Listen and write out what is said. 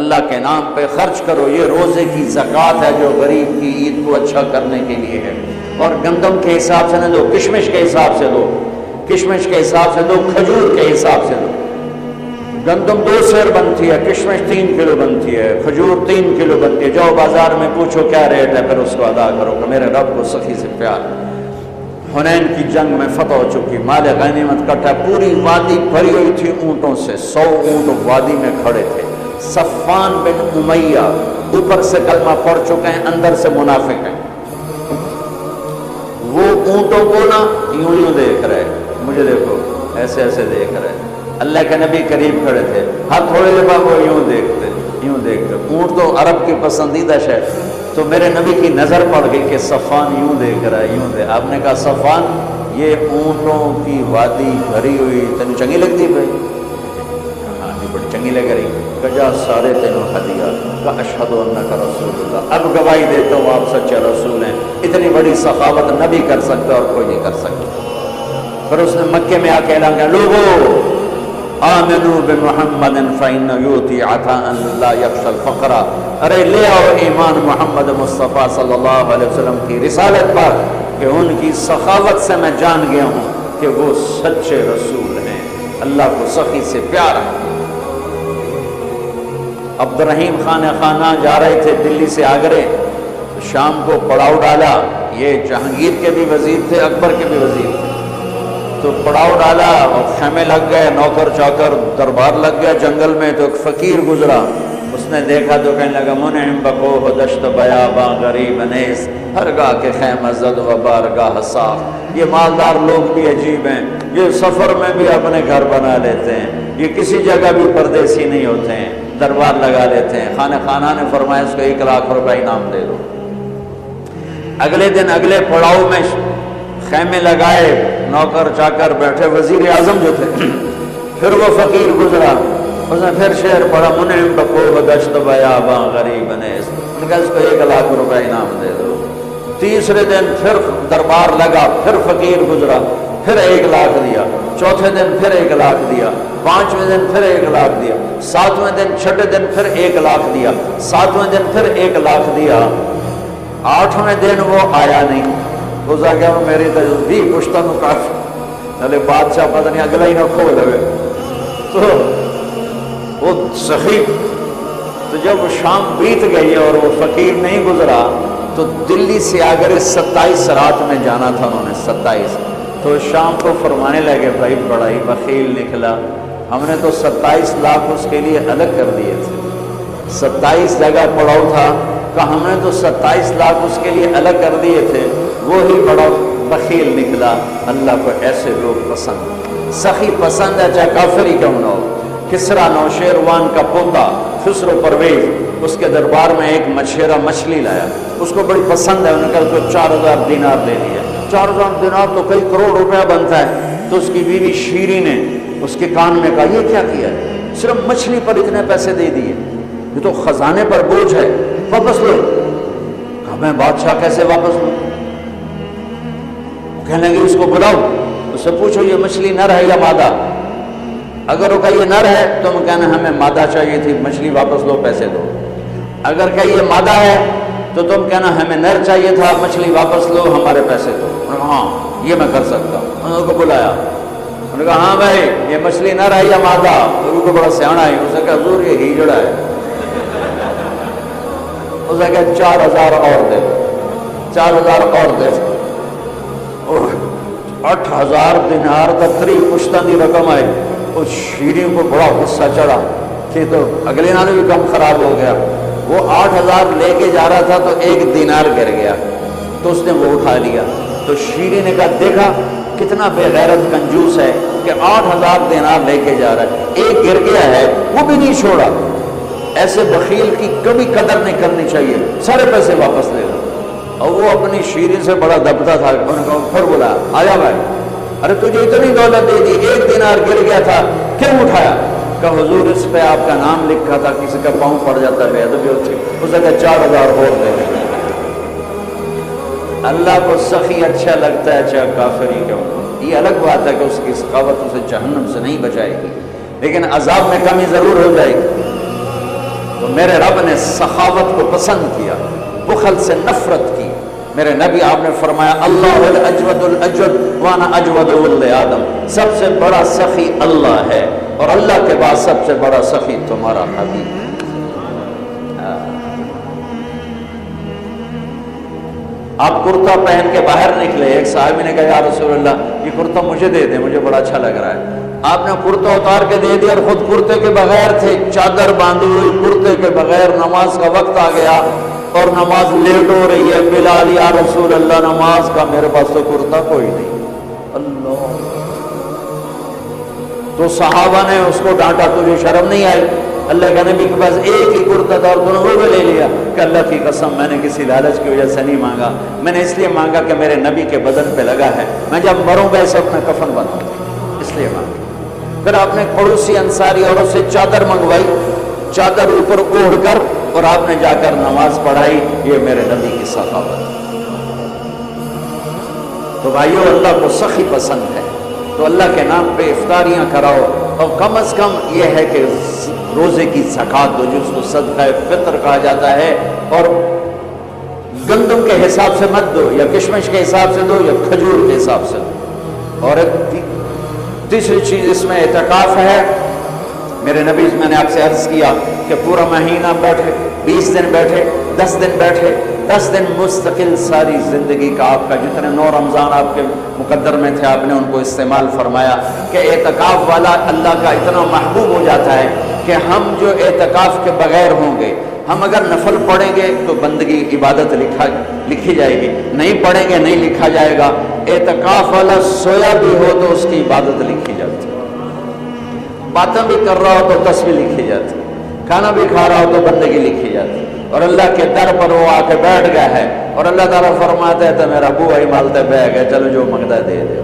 اللہ کے نام پہ خرچ کرو، یہ روزے کی زکوٰۃ ہے جو غریب کی عید کو اچھا کرنے کے لیے ہے۔ اور گندم کے حساب سے نہ دو، کشمش کے حساب سے دو، کشمش کے حساب سے دو، کھجور کے حساب سے دو۔ گندم 2 سیر بنتی ہے، کشمش 3 کلو بنتی ہے، کھجور 3 کلو بنتی ہے۔ جاؤ بازار میں پوچھو کیا ریٹ ہے، پھر اس کو ادا کرو کہ میرے رب کو سخی سے پیار۔ حنین کی جنگ میں فتح ہو چکی، مال غنیمت کٹا، پوری وادی بھری ہوئی تھی اونٹوں سے، 100 اونٹ وادی میں کھڑے تھے۔ صفان بن امیہ اوپر سے کلمہ پڑھ چکے ہیں، اندر سے منافق ہیں۔ وہ اونٹوں کو نا یوں دیکھ رہے، مجھے دیکھو، ایسے ایسے دیکھ رہے۔ اللہ کے نبی قریب کھڑے تھے، ہر تھوڑے دیر بعد وہ یوں دیکھتے۔ اونٹ تو عرب کی پسندیدہ شے، تو میرے نبی کی نظر پڑ گئی کہ صفان یوں دیکھ رہا ہے، یوں دیکھ۔ آپ نے کہا صفان یہ اونٹوں کی وادی بھری ہوئی تینوں چنگی لگتی بھائی؟ ہاں جی بڑی چنگی لگ رہی۔ کجا سارے تینوں ہدیہ کا اشہد انک رسول اللہ، اب گواہی دیتا ہوں آپ سچے رسول ہیں۔ اتنی بڑی سخاوت نبی کر سکتا اور کوئی نہیں کر سکتا۔ پھر اس نے مکے میں آ کے اعلان کیا، لوگو آمنوا بمحمد فإنه يؤتي عطاء لا يخشى الفقر، ارے لے آؤ ایمان محمد مصطفیٰ صلی اللہ علیہ وسلم کی رسالت پر کہ ان کی سخاوت سے میں جان گیا ہوں کہ وہ سچے رسول ہیں، اللہ کو سخی سے پیار ہے۔ عبد الرحیم خانہ جا رہے تھے دلی سے آگرے، شام کو پڑاؤ ڈالا، یہ جہانگیر کے بھی وزیر تھے، اکبر کے بھی وزیر تھے، تو پڑاؤ ڈالا اور خیمے لگ گئے، نوکر چاکر دربار لگ گیا جنگل میں۔ تو ایک فقیر گزرا، اس نے دیکھا تو کہنے لگا منعم بکو دشت بیاباں غریب نیس، ہر گاہ کے خیمہ زد و بارگاہ صاف۔ یہ مالدار لوگ بھی عجیب ہیں، یہ سفر میں بھی اپنے گھر بنا لیتے ہیں، یہ کسی جگہ بھی پردیسی نہیں ہوتے ہیں، دربار لگا لیتے ہیں۔ خانہ نے فرمایا اس کو 1 لاکھ روپے انعام دے دو۔ اگلے دن اگلے پڑاؤ میں خیمے لگائے، نوکر چاکر بیٹھے، وزیر اعظم جو تھے۔ پھر وہ فقیر گزرا، اس نے پھر شعر پڑھا منعم بکو دشت بیاباں غریب نیس، نے کہا اس کو 1 لاکھ روپے انعام دے دو۔ تیسرے دن پھر دربار لگا، پھر فقیر گزرا، پھر 1 لاکھ دیا۔ چوتھے دن پھر 1 لاکھ دیا، 5ویں دن پھر 1 لاکھ دیا، 7ویں دن چھٹے دن پھر 1 لاکھ دیا، 7ویں دن پھر 1 لاکھ دیا۔ 8ویں دن وہ آیا نہیں، وہ گیا میری تجربی پشتہ نو کاف نلے بادشاہ پتہ نہیں اگلا ہی نہ کھو لگے۔ تو وہ سخی، تو جب شام بیت گئی اور وہ فقیر نہیں گزرا تو دلی سے آگرے 27 رات میں جانا تھا انہوں نے، 27۔ تو شام کو فرمانے لگے بھائی بڑا ہی بخیل نکلا، ہم نے تو 27 لاکھ اس کے لیے الگ کر دیے تھے، 27 جگہ پڑاؤ تھا، کہ ہم نے تو 27 لاکھ اس کے لیے الگ کر دیے تھے، وہی بڑا بخیل نکلا۔ اللہ کو ایسے لوگ پسند، سخی پسند ہے چاہے کافر ہی کیوں نہ ہو۔ کسرا نوشیروان کا پوتا خسرو پرویز اس کے دربار میں ایک مچھیرا مچھلی لایا، اس کو بڑی پسند ہے، انہوں نے کہا اس کو 4000 دینار دے دیا۔ 4000 دینار تو کئی کروڑ روپیہ بنتا ہے۔ تو اس کی بیوی شیری نے اس کے کان میں کہا یہ کیا کیا ہے، صرف مچھلی پر اتنے پیسے دے دیے، یہ تو خزانے پر بوجھ ہے، واپس لو۔ کہا میں بادشاہ کیسے واپس لوں؟ کہنے لگے اس کو بلاؤ، اس سے پوچھو یہ مچھلی نر ہے یا مادہ؟ اگر وہ کہا یہ نر ہے تو ہم کہنا ہمیں مادہ چاہیے تھی، مچھلی واپس لو، پیسے دو۔ اگر کہ یہ مادہ ہے تو تم کہنا ہمیں نر چاہیے تھا، مچھلی واپس لو، ہمارے پیسے دو۔ ہاں یہ میں کر سکتا ہوں۔ انہوں نے کو بلایا، انہوں نے کہا ہاں بھائی یہ مچھلی نر ہے یا مادہ؟ ان کو بڑا سیاح ہے، اس نے کہا حضور یہ ہیجڑا ہے۔ اس نے کہا 4000 اور دے، 4000 اور دے۔ 8000 دینار دفتری پشتہ دی رقم آئی۔ اس شیریں کو بڑا غصہ چڑھا کہ تو اگلے نانے بھی کم خراب ہو گیا۔ وہ 8000 لے کے جا رہا تھا تو 1 دینار گر گیا، تو اس نے وہ اٹھا لیا۔ تو شیریں نے کہا دیکھا کتنا بے غیرت کنجوس ہے کہ 8000 دینار لے کے جا رہا ہے، 1 گر گیا ہے وہ بھی نہیں چھوڑا۔ ایسے بخیل کی کبھی قدر نہیں کرنی چاہیے، سارے پیسے واپس لے لو۔ اور وہ اپنی شیریں سے بڑا دبتا تھا، انہوں نے کہا پھر بولا آیا بھائی، ارے تجھے اتنی دولت دے دی، 1 دینار گر گیا تھا کیوں اٹھایا؟ کہ حضور اس پہ آپ کا نام لکھا تھا، کسی کا پاؤں پڑ جاتا ہے تو اس نے کہا 4000 اور دے۔ اللہ کو سخی اچھا لگتا ہے چاہے کافر ہی کیوں۔ یہ الگ بات ہے کہ اس کی سخاوت اسے جہنم سے نہیں بچائے گی، لیکن عذاب میں کمی ضرور ہو جائے گی۔ تو میرے رب نے سخاوت کو پسند کیا، بخل سے نفرت کی۔ میرے نبی آپ نے فرمایا اللہ الاجود الاجود وانا اجود ولد آدم، سب سے بڑا سخی اللہ ہے اور اللہ کے بعد سب سے بڑا سخی تمہارا حبیب ہے۔ آپ کرتا پہن کے باہر نکلے، ایک صحابی نے کہا یا رسول اللہ یہ کرتا مجھے دے دیں، مجھے بڑا اچھا لگ رہا ہے۔ آپ نے کرتا اتار کے دے دیا اور خود کرتے کے بغیر تھے، چادر باندھی ہوئی کرتے کے بغیر، نماز کا وقت آ گیا اور نماز لیٹ ہو رہی ہے۔ بلال یا رسول اللہ نماز کا، میرے پاس تو کرتا کوئی نہیں۔ اللہ، تو صحابہ نے اس کو ڈانٹا، تجھے شرم نہیں آئی؟ اللہ کے نبی کے پاس ایک ہی کرتا تھا اور تم نے وہ بھی لے لیا کہ اللہ کی قسم میں نے کسی لالچ کی وجہ سے نہیں مانگا، میں نے اس لیے مانگا کہ میرے نبی کے بدن پہ لگا ہے، میں جب مروں گا اسے اپنا کفن بناؤں، اس لیے مانگا۔ پھر آپ نے پڑوسی انصاری عورت سے چادر منگوائی، چادر اوپر اوڑھ کر، اور آپ نے جا کر نماز پڑھائی۔ یہ میرے نبی کی سخاوت۔ تو بھائیو، اللہ کو سخی پسند ہے، تو اللہ کے نام پہ افطاریاں کراؤ، اور کم از کم یہ ہے کہ روزے کی زکوٰۃ دو، جس کو صدقہ فطر کہا جاتا ہے، اور گندم کے حساب سے مت دو، یا کشمش کے حساب سے دو، یا کھجور کے حساب سے دو۔ اور ایک تیسری چیز اس میں اعتکاف ہے۔ میرے نبی، میں نے آپ سے عرض کیا کہ پورا مہینہ بیٹھے، 20 دن بیٹھے، 10 دن بیٹھے، 10 دن مستقل ساری زندگی کا آپ کا جتنے 9 رمضان آپ کے مقدر میں تھے، آپ نے ان کو استعمال فرمایا کہ اعتکاف والا اللہ کا اتنا محبوب ہو جاتا ہے کہ ہم جو اعتکاف کے بغیر ہوں گے، ہم اگر نفل پڑھیں گے تو بندگی عبادت لکھی جائے گی، نہیں پڑھیں گے نہیں لکھا جائے گا۔ اعتکاف والا سویا بھی ہو تو اس کی عبادت لکھی جاتی ہے، باتیں بھی کر رہا ہو تو تسبیح لکھی جاتی، کھانا بھی کھا رہا ہو تو بندگی لکھی جاتی، اور اللہ کے در پر وہ آ کے بیٹھ گیا ہے، اور اللہ تعالیٰ فرماتا ہے تو میرا ابو وہی مالتے بیٹھ گئے، چلو جو منگتا ہے دے دے۔